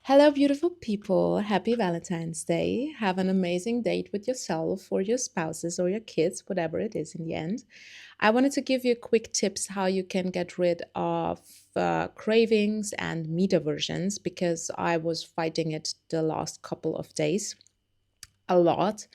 Hello, beautiful people. Happy Valentine's Day. Have an amazing date with yourself or your spouses or your kids, whatever it is in the end. I wanted to give you quick tips how you can get rid of cravings and meat aversions because I was fighting it the last couple of days a lot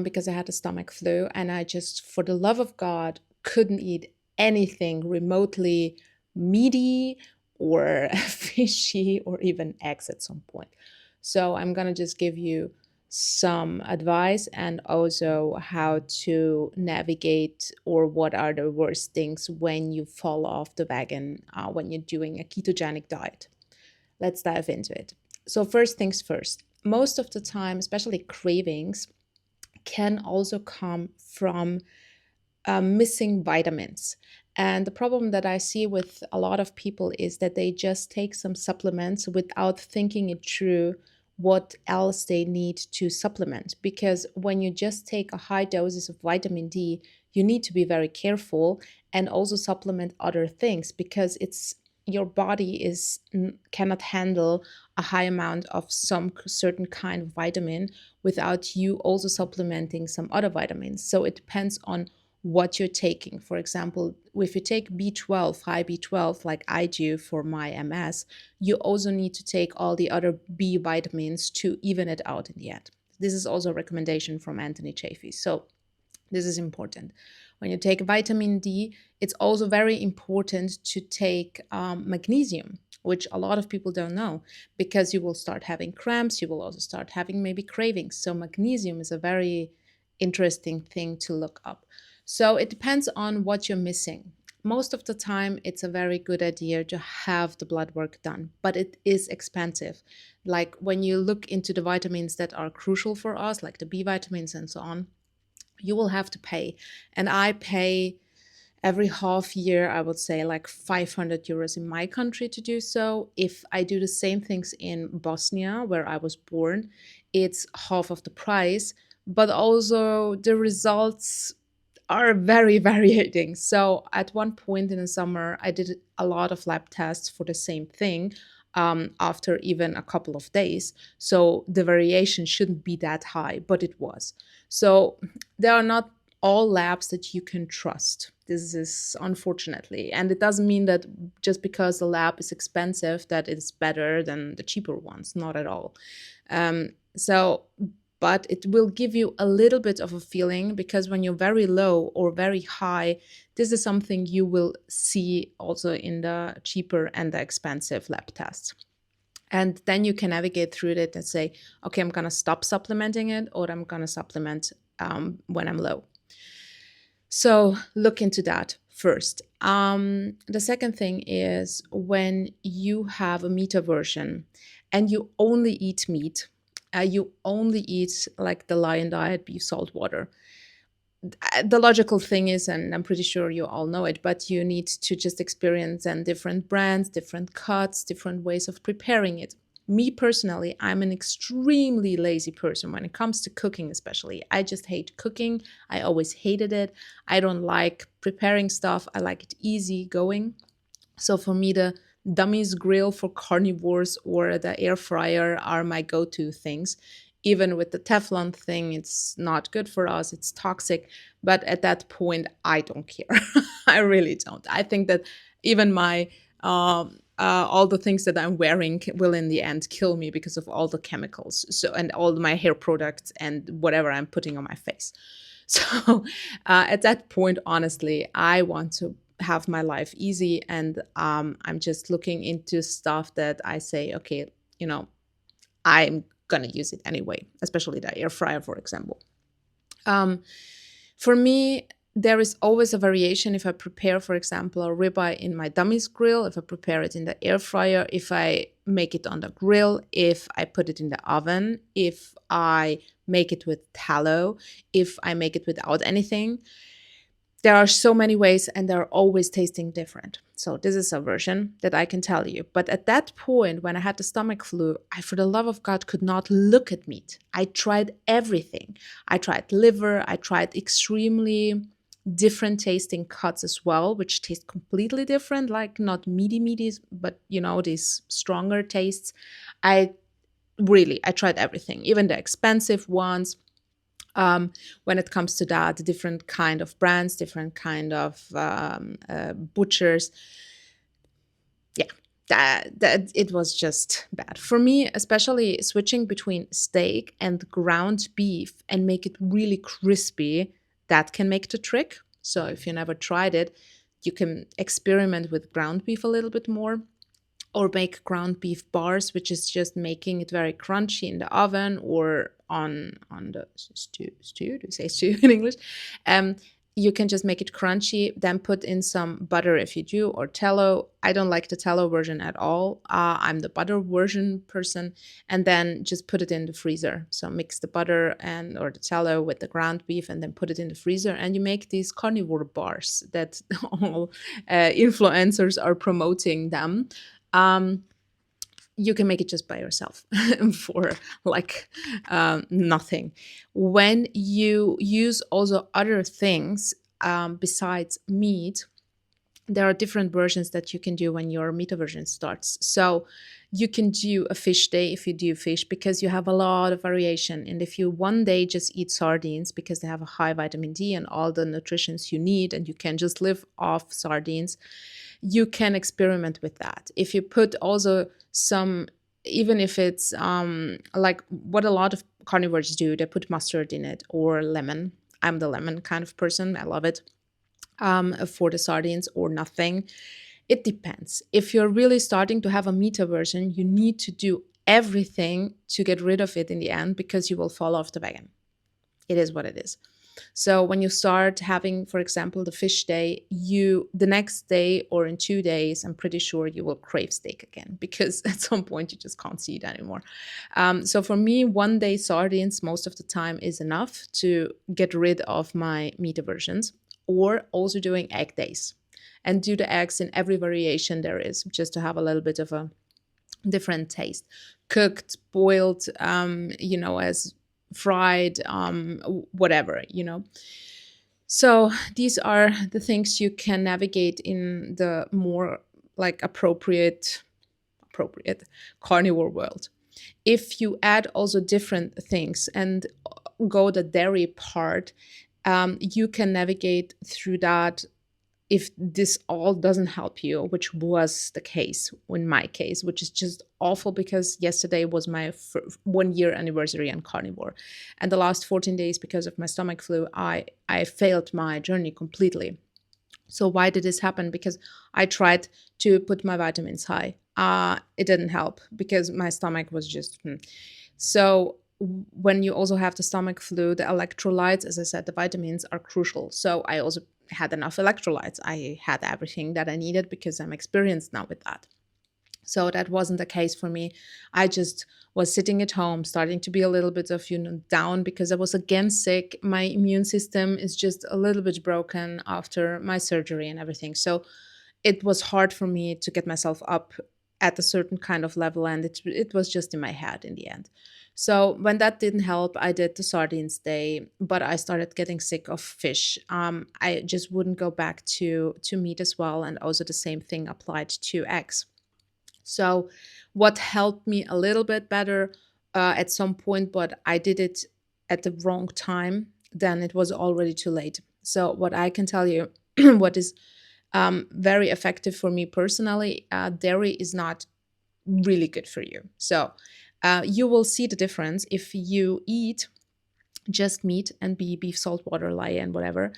because I had a stomach flu and I just, for the love of God, couldn't eat anything remotely meaty or fishy or even eggs at some point. So I'm going to just give you some advice and also how to navigate or what are the worst things when you fall off the wagon when you're doing a ketogenic diet. Let's dive into it. So, first things first, most of the time, especially cravings, can also come from missing vitamins. And the problem that I see with a lot of people is that they just take some supplements without thinking it through what else they need to supplement. Because when you just take a high doses of vitamin D, you need to be very careful and also supplement other things because it's your body is cannot handle a high amount of some certain kind of vitamin without you also supplementing some other vitamins. So it depends on what you're taking. For example, if you take B12, high B12, like I do for my MS, you also need to take all the other B vitamins to even it out in the end. This is also a recommendation from Anthony Chaffee. So this is important. When you take vitamin D, it's also very important to take magnesium, which a lot of people don't know because you will start having cramps. You will also start having maybe cravings. So, magnesium is a very interesting thing to look up. So, it depends on what you're missing. Most of the time, it's a very good idea to have the blood work done, but it is expensive. Like when you look into the vitamins that are crucial for us, like the B vitamins and so on, you will have to pay. And I pay every half year, I would say like 500 euros in my country to do so. If I do the same things in Bosnia, where I was born, it's half of the price, but also the results are very varying. So at one point in the summer, I did a lot of lab tests for the same thing after even a couple of days. So the variation shouldn't be that high, but it was. So there are not all labs that you can trust. This is unfortunately, and it doesn't mean that just because the lab is expensive that it's better than the cheaper ones. Not at all. So but it will give you a little bit of a feeling because when you're very low or very high, this is something you will see also in the cheaper and the expensive lab tests. And then you can navigate through it and say, okay, I'm going to stop supplementing it or I'm going to supplement when I'm low. So look into that first. The second thing is when you have a meat aversion and you only eat meat, you only eat like the lion diet, beef, salt, water. The logical thing is, and I'm pretty sure you all know it, but you need to just experience and different brands, different cuts, different ways of preparing it. Me personally, I'm an extremely lazy person when it comes to cooking, especially. I just hate cooking. I always hated it. I don't like preparing stuff. I like it easy going. So for me, the dummies grill for carnivores or the air fryer are my go-to things. Even with the Teflon thing, it's not good for us. It's toxic. But at that point, I don't care. I really don't. I think that even my all the things that I'm wearing will in the end kill me because of all the chemicals. So and all my hair products and whatever I'm putting on my face. So at that point, honestly, I want to have my life easy and I'm just looking into stuff that I say, okay, I'm gonna use it anyway, especially the air fryer, for example. um, for me, there is always a variation if I prepare, for example, a ribeye in my dummies grill, if I prepare it in the air fryer, if I make it on the grill, if I put it in the oven, if I make it with tallow, if I make it without anything. There are so many ways and they're always tasting different. So this is a version that I can tell you. But at that point, when I had the stomach flu, I, for the love of God, could not look at meat. I tried everything. I tried liver. I tried extremely different tasting cuts as well, which taste completely different, like not meaty, but these stronger tastes. I I tried everything, even the expensive ones. When it comes to that, the different kind of brands, different kind of butchers. Yeah, that it was just bad for me, especially switching between steak and ground beef and make it really crispy. That can make the trick. So if you never tried it, you can experiment with ground beef a little bit more, or make ground beef bars, which is just making it very crunchy in the oven or on the stew. Do you say stew in English? Um, you can just make it crunchy, then put in some butter if you do, or tallow. I don't like the tallow version at all. I'm the butter version person, and then just put it in the freezer. So mix the butter and or the tallow with the ground beef, and then put it in the freezer, and you make these carnivore bars that all influencers are promoting them. um, you can make it just by yourself for like nothing. When you use also other things besides meat, there are different versions that you can do when your meat aversion starts. So you can do a fish day if you do fish, because you have a lot of variation. And if you one day just eat sardines because they have a high vitamin D and all the nutrients you need, and you can just live off sardines, you can experiment with that. If you put also some, even if it's like what a lot of carnivores do, they put mustard in it or lemon. I'm the lemon kind of person. I love it for the sardines, or nothing. It depends. If you're really starting to have a meat aversion, you need to do everything to get rid of it in the end, because you will fall off the wagon. It is what it is. So when you start having, for example, the fish day, you the next day or in 2 days, I'm pretty sure you will crave steak again, because at some point you just can't see it anymore. So for me, one day sardines most of the time is enough to get rid of my meat aversions, or also doing egg days and do the eggs in every variation there is, just to have a little bit of a different taste. Cooked, boiled, as fried, whatever. So these are the things you can navigate in the more like appropriate carnivore world. If you add also different things and go the dairy part, you can navigate through that. If this all doesn't help you, which was the case in my case, which is just awful, because yesterday was my 1 year anniversary on carnivore, and the last 14 days, because of my stomach flu, I failed my journey completely. So why did this happen? Because I tried to put my vitamins high. It didn't help, because my stomach was just so when you also have the stomach flu, the electrolytes, as I said, the vitamins are crucial. So I also had enough electrolytes. I had everything that I needed, because I'm experienced now with that. So that wasn't the case for me. I just was sitting at home, starting to be a little bit of, down, because I was again sick. My immune system is just a little bit broken after my surgery and everything. So it was hard for me to get myself up at a certain kind of level, and it was just in my head in the end. So when that didn't help, I did the sardines day, but I started getting sick of fish. I just wouldn't go back to meat as well, and also the same thing applied to eggs. So what helped me a little bit better at some point, but I did it at the wrong time, then it was already too late. So what I can tell you, what is very effective for me personally, dairy is not really good for you. So you will see the difference if you eat just meat and beef, salt water, lye, and whatever.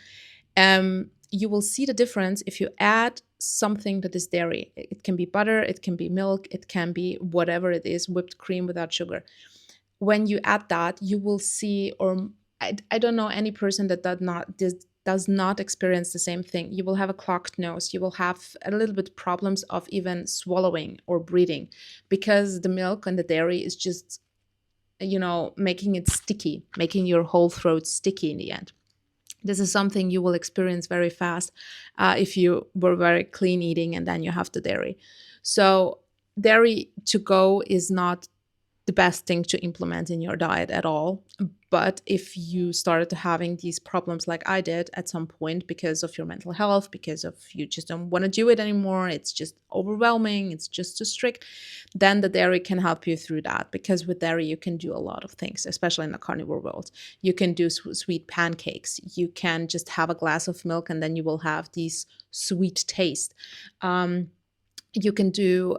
You will see the difference if you add something that is dairy. It can be butter, it can be milk, it can be whatever it is, whipped cream without sugar. When you add that, you will see, or I don't know any person that does not experience the same thing. You will have a clogged nose. You will have a little bit problems of even swallowing or breathing, because the milk and the dairy is just, making it sticky, making your whole throat sticky in the end. This is something you will experience very fast if you were very clean eating and then you have the dairy. So dairy to go is not the best thing to implement in your diet at all. But if you started having these problems like I did at some point because of your mental health, because of you just don't want to do it anymore, it's just overwhelming, it's just too strict, then the dairy can help you through that. Because with dairy, you can do a lot of things, especially in the carnivore world. You can do sweet pancakes. You can just have a glass of milk and then you will have these sweet taste. You can do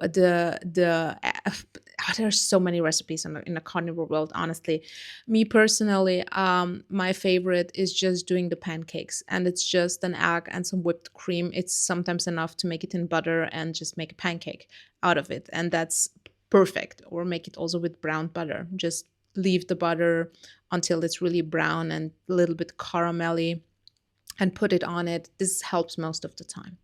there's so many recipes in the carnivore world. Honestly, me personally, my favorite is just doing the pancakes, and it's just an egg and some whipped cream. It's sometimes enough to make it in butter and just make a pancake out of it, and that's perfect. Or make it also with brown butter. Just leave the butter until it's really brown and a little bit caramelly and put it on it. This helps most of the time.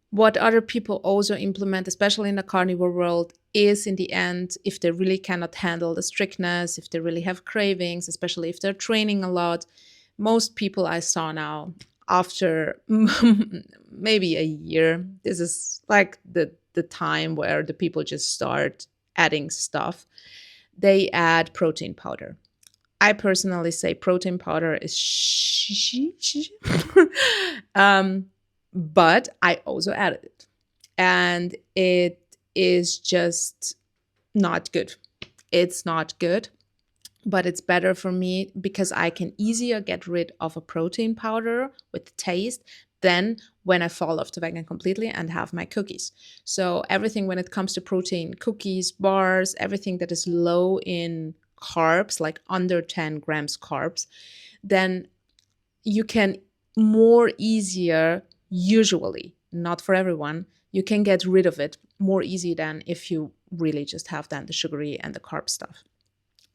What other people also implement, especially in the carnivore world, is in the end, if they really cannot handle the strictness, if they really have cravings, especially if they're training a lot, most people I saw now, after maybe a year, this is like the time where the people just start adding stuff. They add protein powder. I personally say protein powder is but I also added it. And it is just not good. It's not good, but it's better for me because I can easier get rid of a protein powder with taste than when I fall off the wagon completely and have my cookies. So everything when it comes to protein, cookies, bars, everything that is low in carbs, like under 10 grams carbs, then you can more easier, usually, not for everyone, you can get rid of it more easy than if you really just have then the sugary and the carb stuff.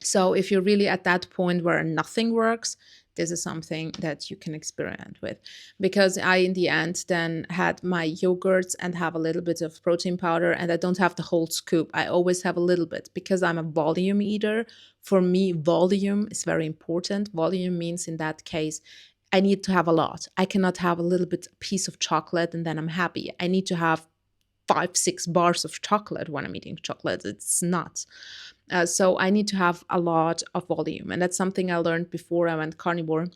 So if you're really at that point where nothing works, this is something that you can experiment with. Because I, in the end, then had my yogurts and have a little bit of protein powder, and I don't have the whole scoop. I always have a little bit because I'm a volume eater. For me, volume is very important. Volume means in that case, I need to have a lot. I cannot have a little bit piece of chocolate and then I'm happy. I need to have 5, 6 bars of chocolate when I'm eating chocolate. It's nuts. So I need to have a lot of volume. And that's something I learned before I went carnivore,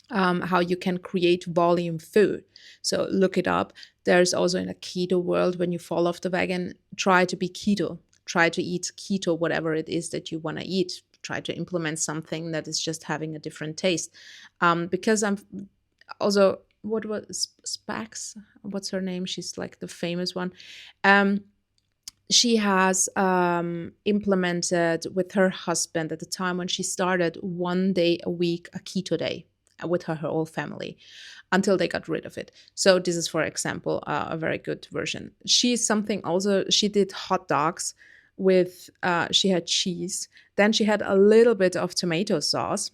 how you can create volume food. So look it up. There's also in a keto world, when you fall off the wagon, try to be keto. Try to eat keto, whatever it is that you want to eat. Try to implement something that is just having a different taste. Because I'm also, what was Spax? What's her name? She's like the famous one. She has implemented with her husband at the time when she started 1 day a week, a keto day with her whole family until they got rid of it. So this is, for example, a very good version. She's something also, she did hot dogs with, she had cheese. Then she had a little bit of tomato sauce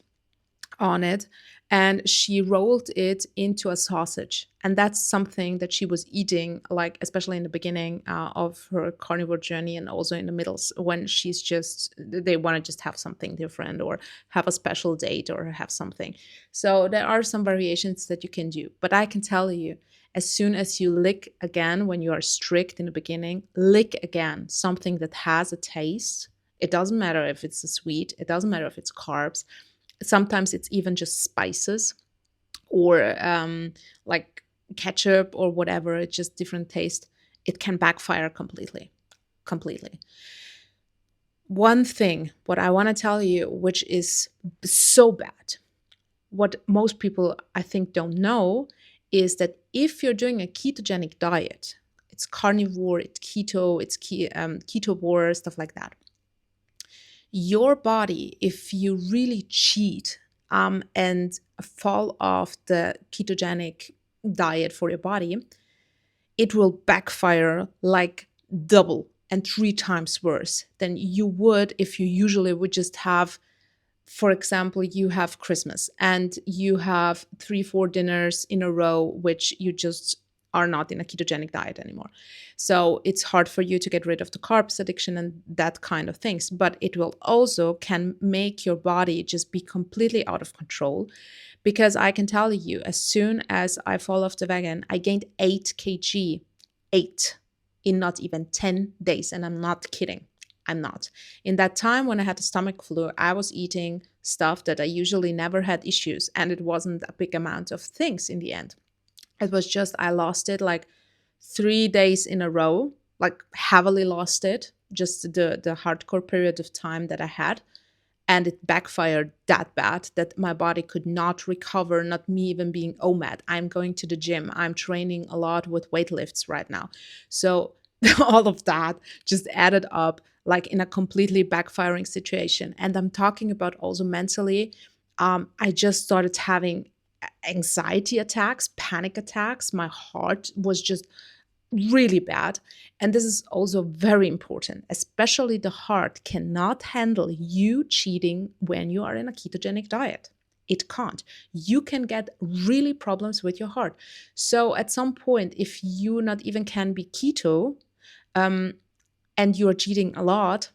on it, and she rolled it into a sausage. And that's something that she was eating, like especially in the beginning of her carnivore journey, and also in the middles when she's just, they want to just have something different or have a special date or have something. So there are some variations that you can do, but I can tell you, as soon as you lick again, when you are strict in the beginning, lick again something that has a taste. It doesn't matter if it's a sweet, it doesn't matter if it's carbs. Sometimes it's even just spices or like ketchup or whatever. It's just different taste. It can backfire completely. One thing, what I want to tell you, which is so bad, what most people I think don't know, is that if you're doing a ketogenic diet, it's carnivore, it's keto, it's ketovore, stuff like that. Your body, if you really cheat and fall off the ketogenic diet for your body, it will backfire like double and 3 times worse than you would if you usually would just have, for example, you have Christmas and you have 3, 4 dinners in a row, which you just are not in a ketogenic diet anymore. So it's hard for you to get rid of the carbs addiction and that kind of things. But it will also can make your body just be completely out of control. Because I can tell you, as soon as I fall off the wagon, I gained 8 kg, 8 in not even 10 days. And I'm not kidding. I'm not. In that time when I had the stomach flu, I was eating stuff that I usually never had issues, and it wasn't a big amount of things in the end. It was just I lost it like 3 days in a row, like heavily lost it, just the hardcore period of time that I had. And it backfired that bad that my body could not recover, not me even being OMAD. I'm going to the gym. I'm training a lot with weightlifts right now. So all of that just added up like in a completely backfiring situation. And I'm talking about also mentally. I just started having anxiety attacks, panic attacks. My heart was just really bad. And this is also very important, especially the heart cannot handle you cheating when you are in a ketogenic diet. It can't. You can get really problems with your heart. So at some point, if you not even can be keto, um, and you're cheating a lot,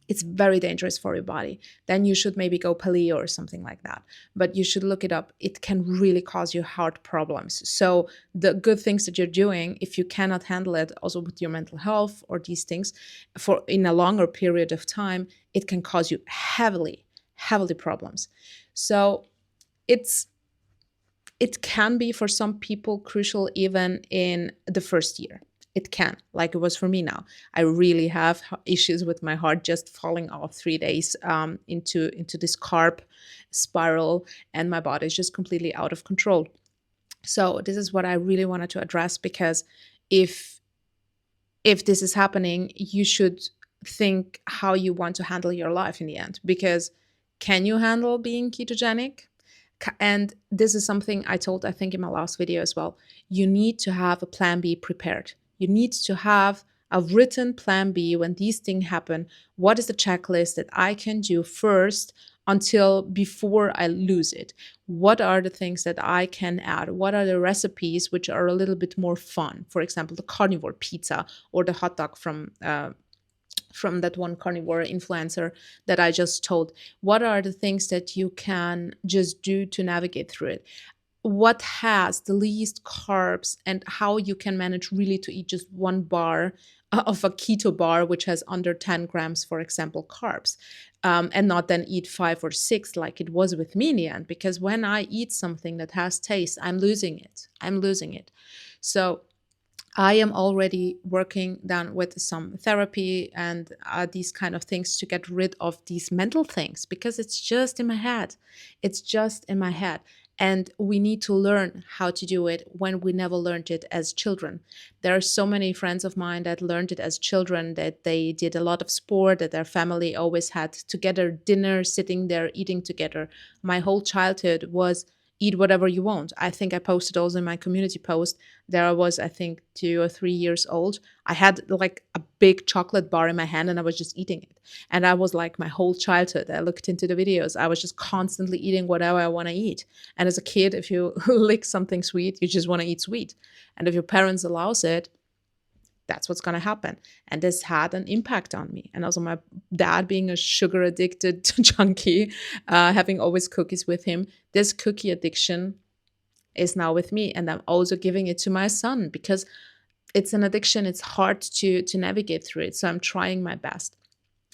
it's very dangerous for your body. Then you should maybe go paleo or something like that. But you should look it up. It can really cause you heart problems. So the good things that you're doing, if you cannot handle it also with your mental health or these things for in a longer period of time, it can cause you heavily problems. So it's it can be for some people crucial even in the first year. It can, like it was for me now. I really have issues with my heart just falling off 3 days into this carb spiral, and my body is just completely out of control. So this is what I really wanted to address, because if if this is happening, you should think how you want to handle your life in the end. Because can you handle being ketogenic? And this is something I told, I think, in my last video as well. You need to have a plan B prepared. You need to have a written plan B when these things happen. What is the checklist that I can do first until before I lose it? What are the things that I can add? What are the recipes which are a little bit more fun? For example, the carnivore pizza or the hot dog from that one carnivore influencer that I just told. What are the things that you can just do to navigate through it? What has the least carbs, and how you can manage really to eat just one bar of a keto bar, which has under 10 grams, for example, carbs, and not then eat 5 or 6 like it was with me in the end. Because when I eat something that has taste, I'm losing it. I'm losing it. So I am already working down with some therapy and these kind of things to get rid of these mental things, because it's just in my head. It's just in my head. And we need to learn how to do it when we never learned it as children. There are so many friends of mine that learned it as children, that they did a lot of sport, that their family always had together dinner, sitting there eating together. My whole childhood was eat whatever you want. I think I posted also in my community post. There I was, I think, 2 or 3 years old. I had like a big chocolate bar in my hand and I was just eating it. And I was like my whole childhood. I looked into the videos. I was just constantly eating whatever I want to eat. And as a kid, if you lick something sweet, you just want to eat sweet. And if your parents allows it, that's what's going to happen. And this had an impact on me. And also my dad being a sugar addicted junkie, having always cookies with him, this cookie addiction is now with me. And I'm also giving it to my son, because it's an addiction. It's hard to navigate through it. So I'm trying my best.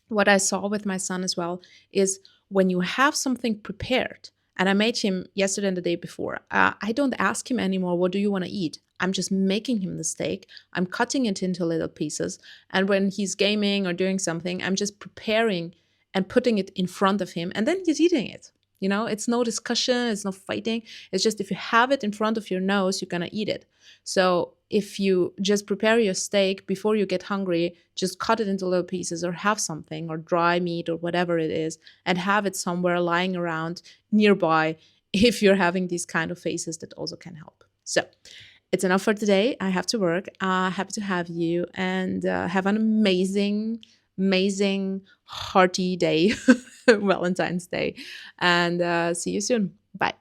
What I saw with my son as well is when you have something prepared, and I made him yesterday and the day before, I don't ask him anymore, what do you want to eat? I'm just making him the steak. I'm cutting it into little pieces. And when he's gaming or doing something, I'm just preparing and putting it in front of him. And then he's eating it. You know, it's no discussion. It's no fighting. It's just if you have it in front of your nose, you're going to eat it. So if you just prepare your steak before you get hungry, just cut it into little pieces, or have something, or dry meat or whatever it is, and have it somewhere lying around nearby if you're having these kind of phases, that also can help. So it's enough for today. I have to work. Happy to have you, and have an amazing, hearty day, Valentine's Day, and see you soon. Bye.